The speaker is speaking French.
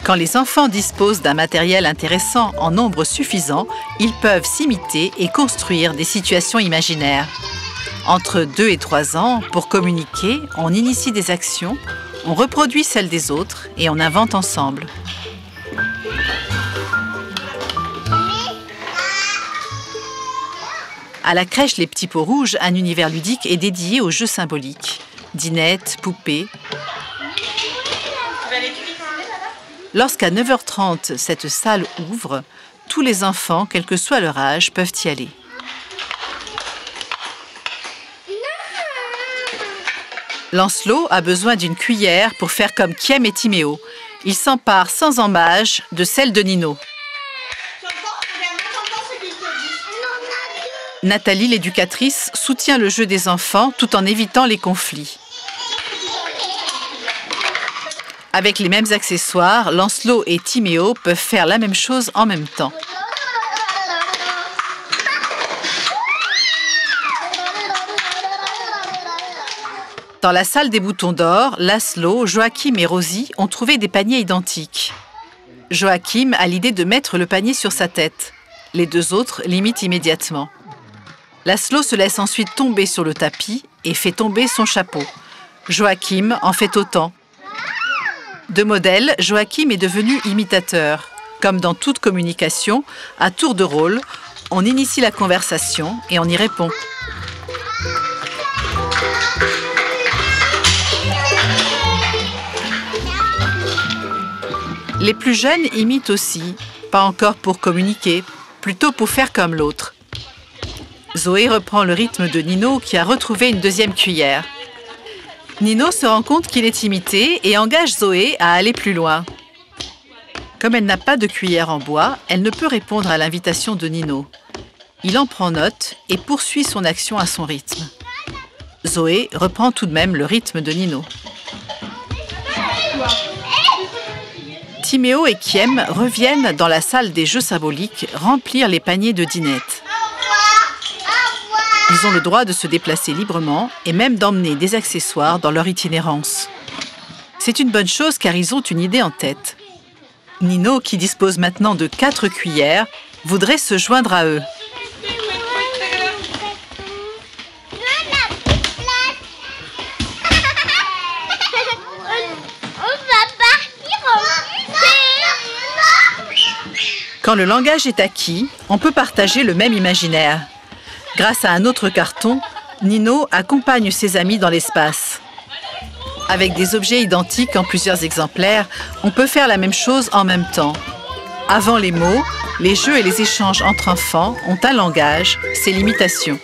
Quand les enfants disposent d'un matériel intéressant en nombre suffisant, ils peuvent s'imiter et construire des situations imaginaires. Entre 2 et 3 ans, pour communiquer, on initie des actions, on reproduit celles des autres et on invente ensemble. À la crèche Les Petits Pots Rouges, un univers ludique est dédié aux jeux symboliques. Dinettes, poupées. Lorsqu'à 9h30, cette salle ouvre, tous les enfants, quel que soit leur âge, peuvent y aller. Lancelot a besoin d'une cuillère pour faire comme Kiem et Timéo. Il s'empare sans embâche de celle de Nino. Nathalie, l'éducatrice, soutient le jeu des enfants tout en évitant les conflits. Avec les mêmes accessoires, Lancelot et Timéo peuvent faire la même chose en même temps. Dans la salle des boutons d'or, Laszlo, Joachim et Rosie ont trouvé des paniers identiques. Joachim a l'idée de mettre le panier sur sa tête. Les 2 autres l'imitent immédiatement. Laszlo se laisse ensuite tomber sur le tapis et fait tomber son chapeau. Joachim en fait autant. De modèle, Joachim est devenu imitateur. Comme dans toute communication, à tour de rôle, on initie la conversation et on y répond. Les plus jeunes imitent aussi, pas encore pour communiquer, plutôt pour faire comme l'autre. Zoé reprend le rythme de Nino qui a retrouvé une 2e cuillère. Nino se rend compte qu'il est imité et engage Zoé à aller plus loin. Comme elle n'a pas de cuillère en bois, elle ne peut répondre à l'invitation de Nino. Il en prend note et poursuit son action à son rythme. Zoé reprend tout de même le rythme de Nino. Timéo et Kiem reviennent dans la salle des jeux symboliques remplir les paniers de dinettes. Ils ont le droit de se déplacer librement et même d'emmener des accessoires dans leur itinérance. C'est une bonne chose car ils ont une idée en tête. Nino, qui dispose maintenant de 4 cuillères, voudrait se joindre à eux. Quand le langage est acquis, on peut partager le même imaginaire. Grâce à un autre carton, Nino accompagne ses amis dans l'espace. Avec des objets identiques en plusieurs exemplaires, on peut faire la même chose en même temps. Avant les mots, les jeux et les échanges entre enfants ont un langage, c'est l'imitation.